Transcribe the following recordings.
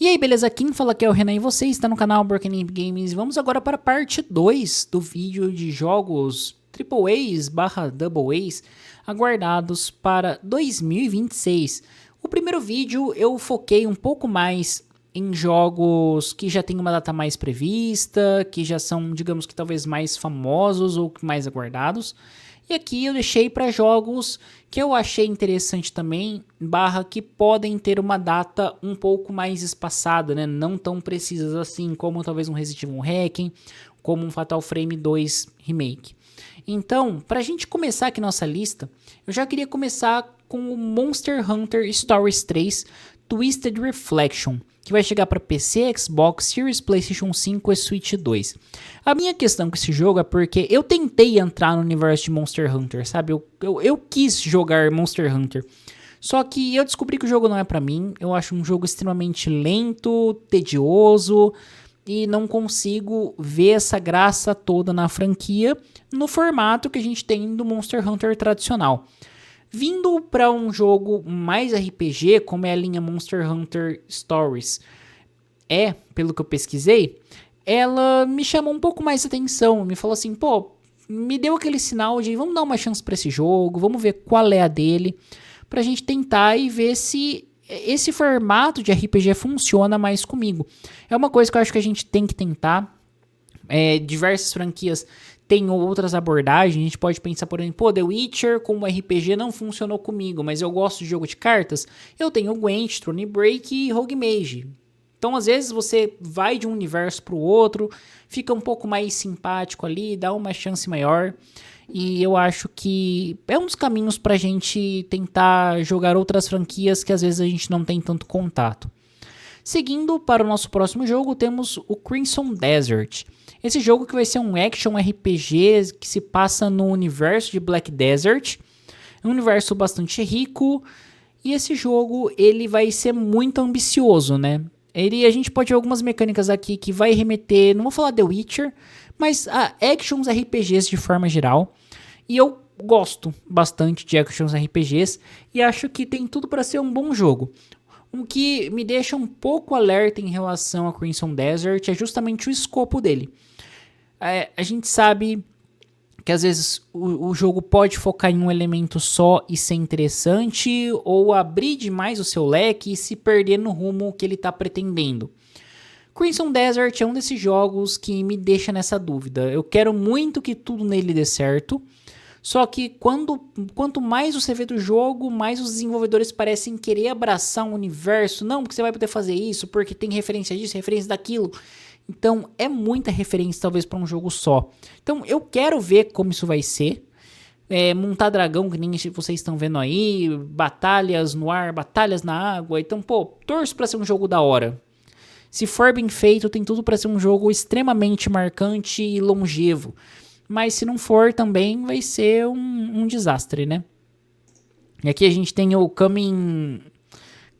E aí, beleza? Quem fala aqui é o Renan e você está no canal Broken Games. Vamos agora para a parte 2 do vídeo de jogos AAAs barra Double A's aguardados para 2026. O primeiro vídeo eu foquei um pouco mais em jogos que já tem uma data mais prevista, que já são, digamos que talvez mais famosos ou mais aguardados. E aqui eu deixei para jogos que eu achei interessante também, barra que podem ter uma data um pouco mais espaçada, né? Não tão precisas assim, como talvez um Resident Evil Requiem, como um Fatal Frame 2 Remake. Então, para a gente começar aqui nossa lista, eu já queria começar com o Monster Hunter Stories 3 Twisted Reflection, que vai chegar para PC, Xbox, Series, PlayStation 5 e Switch 2. A minha questão com esse jogo é porque eu tentei entrar no universo de Monster Hunter, sabe? Eu quis jogar Monster Hunter, só que eu descobri que o jogo não é para mim. Eu acho um jogo extremamente lento, tedioso, e não consigo ver essa graça toda na franquia no formato que a gente tem do Monster Hunter tradicional. Vindo para um jogo mais RPG, como é a linha Monster Hunter Stories, pelo que eu pesquisei, ela me chamou um pouco mais atenção, me falou assim, pô, me deu aquele sinal de vamos dar uma chance para esse jogo, vamos ver qual é a dele, pra gente tentar e ver se esse formato de RPG funciona mais comigo. É uma coisa que eu acho que a gente tem que tentar. Diversas franquias têm outras abordagens. A gente pode pensar, por exemplo, pô, The Witcher como RPG não funcionou comigo, mas eu gosto de jogo de cartas. Eu tenho Gwent, Throne Break e Rogue Mage. Então, às vezes, você vai de um universo para o outro, fica um pouco mais simpático ali, dá uma chance maior. E eu acho que é um dos caminhos para a gente tentar jogar outras franquias que às vezes a gente não tem tanto contato. Seguindo para o nosso próximo jogo, temos o Crimson Desert. Esse jogo que vai ser um action RPG que se passa no universo de Black Desert. É um universo bastante rico. E esse jogo ele vai ser muito ambicioso, né? A gente pode ver algumas mecânicas aqui que vai remeter, não vou falar The Witcher, mas a actions RPGs de forma geral. E eu gosto bastante de actions RPGs e acho que tem tudo para ser um bom jogo. O que me deixa um pouco alerta em relação a Crimson Desert é justamente o escopo dele. A gente sabe que às vezes o jogo pode focar em um elemento só e ser interessante, ou abrir demais o seu leque e se perder no rumo que ele está pretendendo. Crimson Desert é um desses jogos que me deixa nessa dúvida. Eu quero muito que tudo nele dê certo, só que quanto mais você vê do jogo, mais os desenvolvedores parecem querer abraçar um universo. Não, porque você vai poder fazer isso, porque tem referência disso, referência daquilo. Então é muita referência talvez para um jogo só. Então eu quero ver como isso vai ser. Montar dragão, que nem vocês estão vendo aí. Batalhas no ar, batalhas na água. Então, pô, torço para ser um jogo da hora. Se for bem feito, tem tudo para ser um jogo extremamente marcante e longevo. Mas se não for, também vai ser um desastre, né? E aqui a gente tem o Coming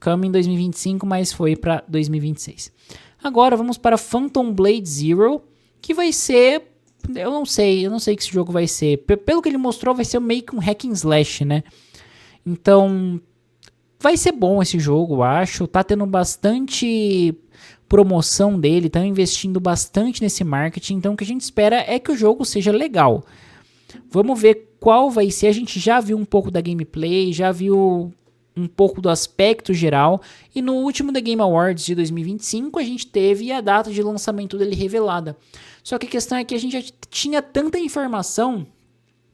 2025, mas foi para 2026. Agora vamos para Phantom Blade Zero, que vai ser... Eu não sei que esse jogo vai ser. Pelo que ele mostrou, vai ser meio que um hack and slash, né? Então, vai ser bom esse jogo, eu acho. Tá tendo bastante promoção dele, estão investindo bastante nesse marketing, então o que a gente espera é que o jogo seja legal. Vamos ver qual vai ser. A gente já viu um pouco da gameplay, já viu um pouco do aspecto geral, e no último The Game Awards de 2025 a gente teve a data de lançamento dele revelada. Só que a questão é que a gente já tinha tanta informação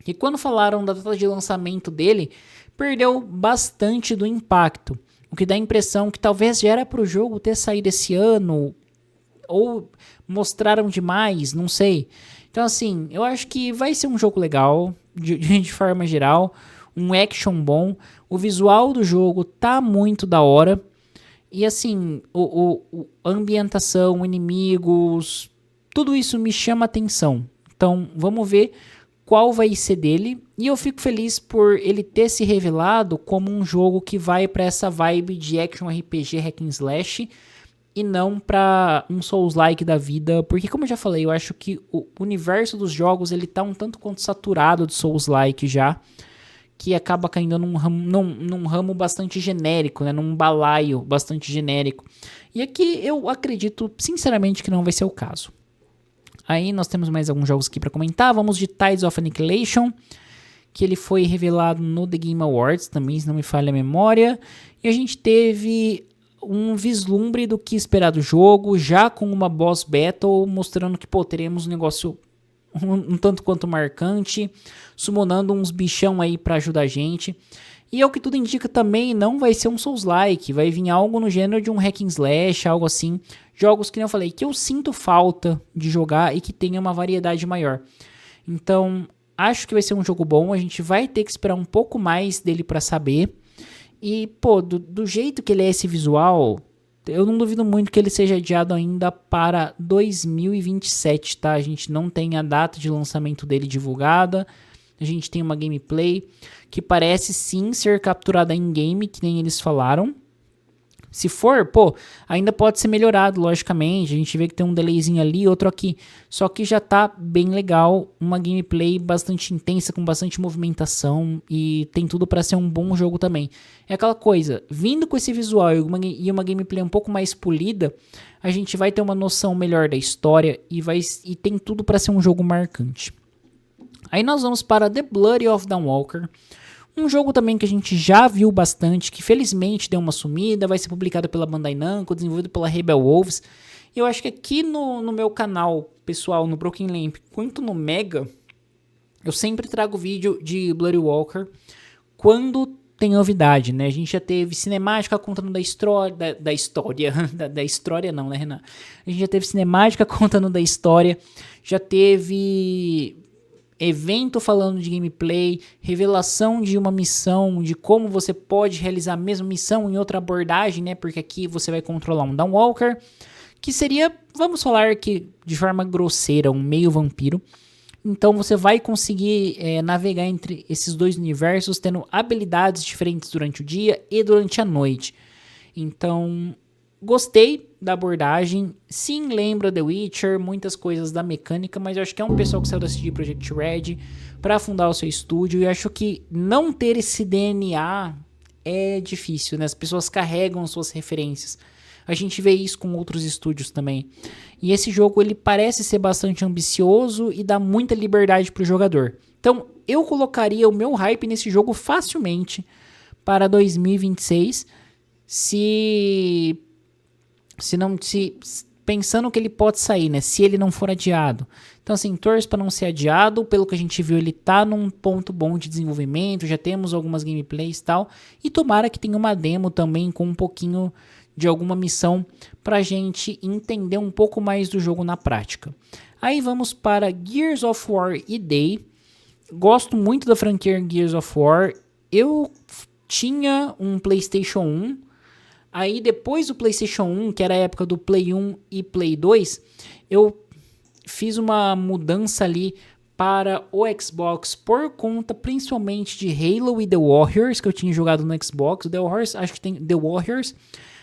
que quando falaram da data de lançamento dele, perdeu bastante do impacto. O que dá a impressão que talvez já era para o jogo ter saído esse ano, ou mostraram demais, não sei. Então assim, eu acho que vai ser um jogo legal, de forma geral, um action bom. O visual do jogo tá muito da hora. E assim, a ambientação, inimigos, tudo isso me chama atenção. Então vamos ver qual vai ser dele. E eu fico feliz por ele ter se revelado como um jogo que vai para essa vibe de action RPG hack and slash e não para um Souls-like da vida, porque como eu já falei, eu acho que o universo dos jogos ele tá um tanto quanto saturado de Souls-like já, que acaba caindo num ramo bastante genérico, né, num balaio bastante genérico. E aqui eu acredito sinceramente que não vai ser o caso. Aí nós temos mais alguns jogos aqui para comentar. Vamos de Tides of Annihilation, que ele foi revelado no The Game Awards, também se não me falha a memória. E a gente teve um vislumbre do que esperar do jogo, já com uma boss battle, mostrando que teremos um negócio um tanto quanto marcante, summonando uns bichão aí para ajudar a gente. E ao que tudo indica também, não vai ser um Souls-like, vai vir algo no gênero de um hack and slash, algo assim. Jogos que eu falei, que eu sinto falta de jogar e que tenha uma variedade maior. Então, acho que vai ser um jogo bom, a gente vai ter que esperar um pouco mais dele para saber. E, do jeito que ele é esse visual, eu não duvido muito que ele seja adiado ainda para 2027, tá? A gente não tem a data de lançamento dele divulgada. A gente tem uma gameplay que parece sim ser capturada em game, que nem eles falaram. Se for, ainda pode ser melhorado, logicamente. A gente vê que tem um delayzinho ali, outro aqui. Só que já tá bem legal, uma gameplay bastante intensa, com bastante movimentação. E tem tudo para ser um bom jogo também. É aquela coisa, vindo com esse visual e uma gameplay um pouco mais polida, a gente vai ter uma noção melhor da história e tem tudo para ser um jogo marcante. Aí nós vamos para The Blood of Dawnwalker. Um jogo também que a gente já viu bastante, que felizmente deu uma sumida, vai ser publicado pela Bandai Namco, desenvolvido pela Rebel Wolves. E eu acho que aqui no meu canal pessoal, no Broken Lamp, quanto no Mega, eu sempre trago vídeo de Bloody Walker quando tem novidade, né? A gente já teve cinemática contando da história, da história não, né, Renan? A gente já teve cinemática contando da história, já teve evento falando de gameplay, revelação de uma missão, de como você pode realizar a mesma missão em outra abordagem, né? Porque aqui você vai controlar um Dawnwalker, que seria, vamos falar que de forma grosseira, um meio vampiro. Então você vai conseguir navegar entre esses dois universos, tendo habilidades diferentes durante o dia e durante a noite. Então, gostei da abordagem, sim, lembra The Witcher, muitas coisas da mecânica, mas eu acho que é um pessoal que saiu da CD Projekt Red para fundar o seu estúdio, e eu acho que não ter esse DNA é difícil, né? As pessoas carregam suas referências. A gente vê isso com outros estúdios também. E esse jogo ele parece ser bastante ambicioso e dá muita liberdade para o jogador. Então eu colocaria o meu hype nesse jogo facilmente para 2026, pensando que ele pode sair, né? Se ele não for adiado. Então, assim, torço para não ser adiado. Pelo que a gente viu, ele tá num ponto bom de desenvolvimento. Já temos algumas gameplays e tal. E tomara que tenha uma demo também com um pouquinho de alguma missão pra gente entender um pouco mais do jogo na prática. Aí vamos para Gears of War EA. Gosto muito da franquia Gears of War. Eu tinha um PlayStation 1. Aí depois do PlayStation 1, que era a época do Play 1 e Play 2, eu fiz uma mudança ali para o Xbox por conta principalmente de Halo e The Warriors, que eu tinha jogado no Xbox. The Warriors, acho que tem The Warriors,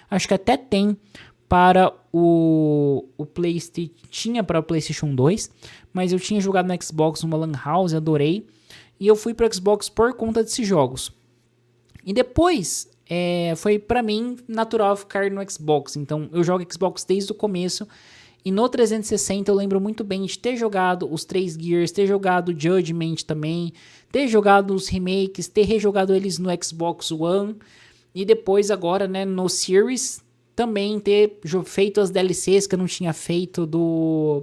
acho que até tem para o PlayStation, tinha para o PlayStation 2, mas eu tinha jogado no Xbox numa Lan House, adorei, e eu fui para o Xbox por conta desses jogos. E depois foi pra mim natural ficar no Xbox, então eu jogo Xbox desde o começo. E no 360 eu lembro muito bem de ter jogado os 3 Gears, ter jogado Judgment também, ter jogado os remakes, ter rejogado eles no Xbox One, e depois agora, né, no Series, também ter feito as DLCs que eu não tinha feito do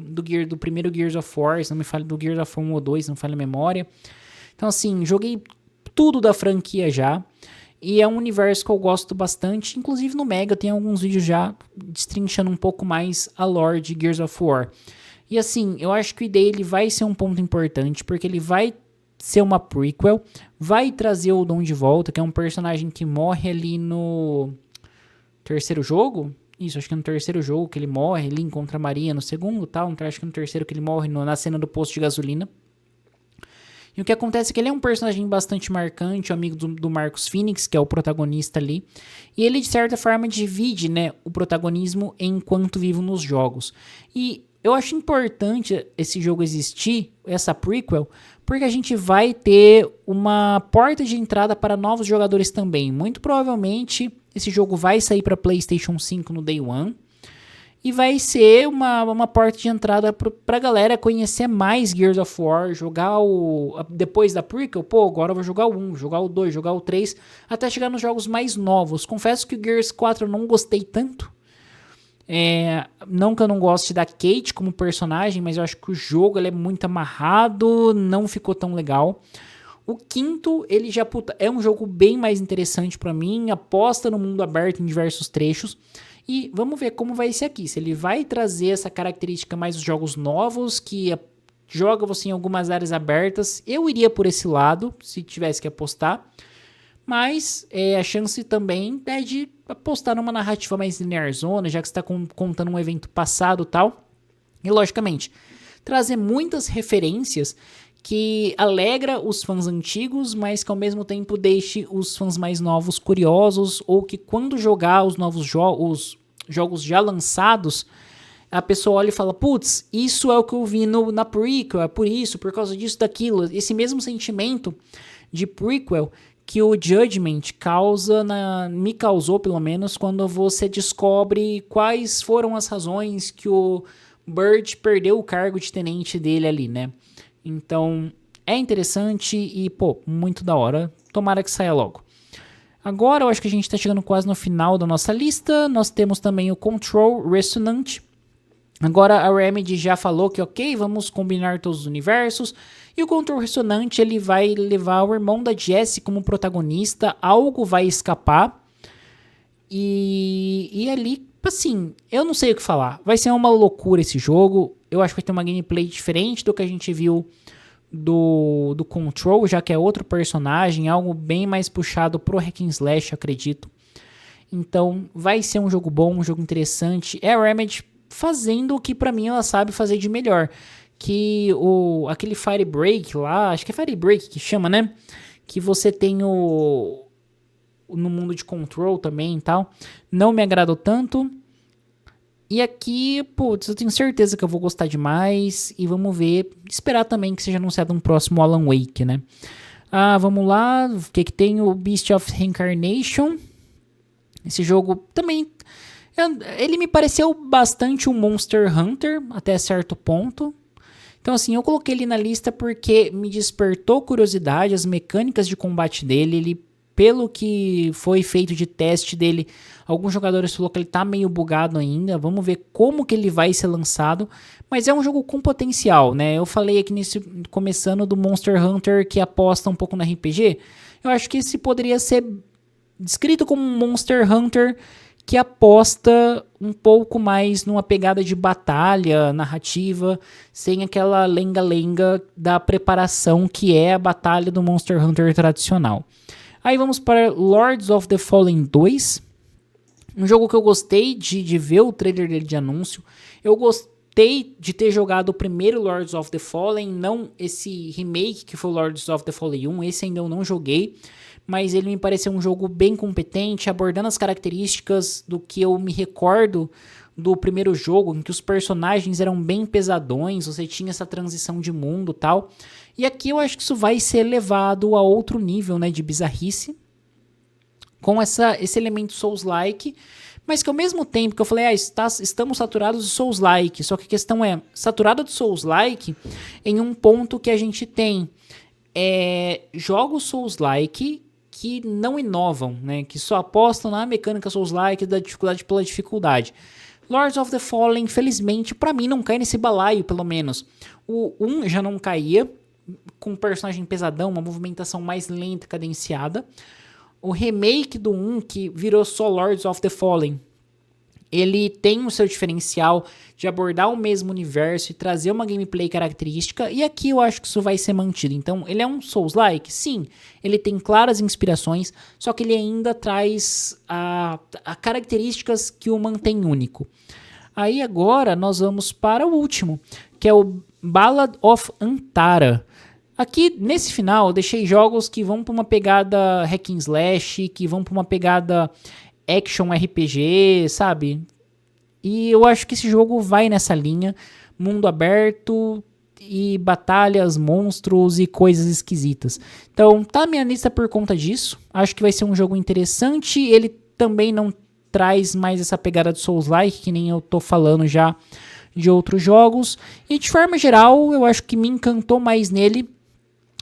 primeiro Gears of War, se não me falha, do Gears of War 1 ou 2, não falha a memória. Então assim, joguei tudo da franquia já. E é um universo que eu gosto bastante. Inclusive no Mega tem alguns vídeos já destrinchando um pouco mais a lore de Gears of War. E assim, eu acho que o ID ele vai ser um ponto importante, porque ele vai ser uma prequel, vai trazer o Dom de volta, que é um personagem que morre ali no terceiro jogo. Isso, acho que é no terceiro jogo que ele morre, ele encontra a Maria no segundo, tal. Então acho que no terceiro que ele morre na cena do posto de gasolina. E o que acontece é que ele é um personagem bastante marcante, amigo do Marcus Phoenix, que é o protagonista ali. E ele, de certa forma, divide, né, o protagonismo enquanto vive nos jogos. E eu acho importante esse jogo existir, essa prequel, porque a gente vai ter uma porta de entrada para novos jogadores também. Muito provavelmente, Esse jogo vai sair para PlayStation 5 no Day One. E vai ser uma porta de entrada pra galera conhecer mais Gears of War, jogar depois da prequel, agora eu vou jogar o 1, jogar o 2, jogar o 3, até chegar nos jogos mais novos. Confesso que o Gears 4 eu não gostei tanto. Não que eu não goste da Kate como personagem, mas eu acho que o jogo ele é muito amarrado, não ficou tão legal. O quinto, ele já é um jogo bem mais interessante pra mim, aposta no mundo aberto em diversos trechos. E vamos ver como vai ser aqui, se ele vai trazer essa característica mais dos jogos novos, que joga você em algumas áreas abertas. Eu iria por esse lado, se tivesse que apostar. Mas a chance também é de apostar numa narrativa mais linear zona, já que você está contando um evento passado e tal. E logicamente, trazer muitas referências que alegra os fãs antigos, mas que ao mesmo tempo deixe os fãs mais novos curiosos, ou que quando jogar os novos jogos já lançados, a pessoa olha e fala, putz, isso é o que eu vi na prequel, é por isso, por causa disso, daquilo. Esse mesmo sentimento de prequel que o Judgment me causou pelo menos, quando você descobre quais foram as razões que o Bird perdeu o cargo de tenente dele ali, né? Então, é interessante e, muito da hora. Tomara que saia logo. Agora, eu acho que a gente está chegando quase no final da nossa lista. Nós temos também o Control Resonant. Agora, a Remedy já falou que, ok, vamos combinar todos os universos. E o Control Resonant, ele vai levar o irmão da Jessie como protagonista. Algo vai escapar. E ali, assim, eu não sei o que falar. Vai ser uma loucura esse jogo. Eu acho que vai ter uma gameplay diferente do que a gente viu do Control, já que é outro personagem, algo bem mais puxado pro hack and slash, acredito. Então, vai ser um jogo bom, um jogo interessante. É a Remedy fazendo o que pra mim ela sabe fazer de melhor. Que aquele Firebreak lá, acho que é Firebreak que chama, né? Que você tem no mundo de Control também e tal. Não me agradou tanto. E aqui, eu tenho certeza que eu vou gostar demais. E vamos ver. Esperar também que seja anunciado um próximo Alan Wake, né? Vamos lá. O que tem? O Beast of Reincarnation. Esse jogo também... Ele me pareceu bastante um Monster Hunter, até certo ponto. Então, assim, eu coloquei ele na lista porque me despertou curiosidade. As mecânicas de combate dele, pelo que foi feito de teste dele, alguns jogadores falaram que ele tá meio bugado ainda. Vamos ver como que ele vai ser lançado. Mas é um jogo com potencial, né? Eu falei aqui começando do Monster Hunter que aposta um pouco no RPG. Eu acho que esse poderia ser descrito como um Monster Hunter que aposta um pouco mais numa pegada de batalha, narrativa, sem aquela lenga-lenga da preparação que é a batalha do Monster Hunter tradicional. Aí vamos para Lords of the Fallen 2, um jogo que eu gostei de ver o trailer dele de anúncio. Eu gostei de ter jogado o primeiro Lords of the Fallen, não esse remake que foi o Lords of the Fallen 1, esse ainda eu não joguei. Mas ele me pareceu um jogo bem competente, abordando as características do que eu me recordo do primeiro jogo, em que os personagens eram bem pesadões, você tinha essa transição de mundo e tal. E aqui eu acho que isso vai ser levado a outro nível, né, de bizarrice, com esse elemento Souls-like, mas que ao mesmo tempo que eu falei, estamos saturados de Souls-like, só que a questão é, saturado de Souls-like em um ponto que a gente tem jogos Souls-like que não inovam, né? Que só apostam na mecânica Souls-like da dificuldade pela dificuldade. Lords of the Fallen, infelizmente, pra mim não cai nesse balaio, pelo menos. O 1 já não caía, com um personagem pesadão, uma movimentação mais lenta e cadenciada. O remake do 1, que virou só Lords of the Fallen, ele tem o seu diferencial de abordar o mesmo universo e trazer uma gameplay característica, e aqui eu acho que isso vai ser mantido. Então, ele é um Souls-like? Sim, ele tem claras inspirações, só que ele ainda traz características que o mantém único. Aí agora nós vamos para o último, que é o Ballad of Antara. Aqui, nesse final, eu deixei jogos que vão para uma pegada hack and slash, que vão para uma pegada action RPG, sabe? E eu acho que esse jogo vai nessa linha, mundo aberto e batalhas, monstros e coisas esquisitas. Então, tá na minha lista por conta disso. Acho que vai ser um jogo interessante. Ele também não traz mais essa pegada de Souls-like, que nem eu tô falando já de outros jogos. E de forma geral, eu acho que me encantou mais nele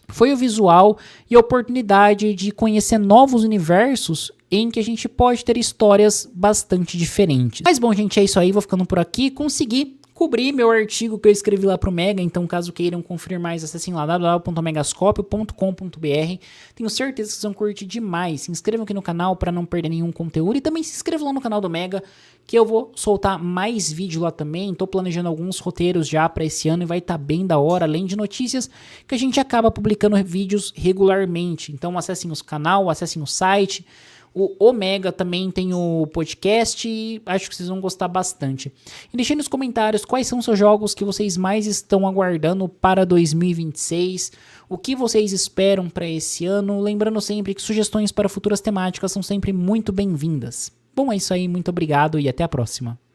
foi o visual e a oportunidade de conhecer novos universos em que a gente pode ter histórias bastante diferentes. Mas bom, gente, é isso aí, vou ficando por aqui. Consegui cobrir meu artigo que eu escrevi lá pro Mega, então caso queiram conferir mais, acessem lá www.megascopio.com.br. Tenho certeza que vocês vão curtir demais. Se inscrevam aqui no canal para não perder nenhum conteúdo e também se inscrevam lá no canal do Mega, que eu vou soltar mais vídeo lá também. Tô planejando alguns roteiros já para esse ano e vai estar bem da hora, além de notícias que a gente acaba publicando vídeos regularmente. Então acessem o canal, acessem o site. O Omega também tem o podcast e acho que vocês vão gostar bastante. E deixem nos comentários quais são os seus jogos que vocês mais estão aguardando para 2026, o que vocês esperam para esse ano, lembrando sempre que sugestões para futuras temáticas são sempre muito bem-vindas. Bom, é isso aí, muito obrigado e até a próxima.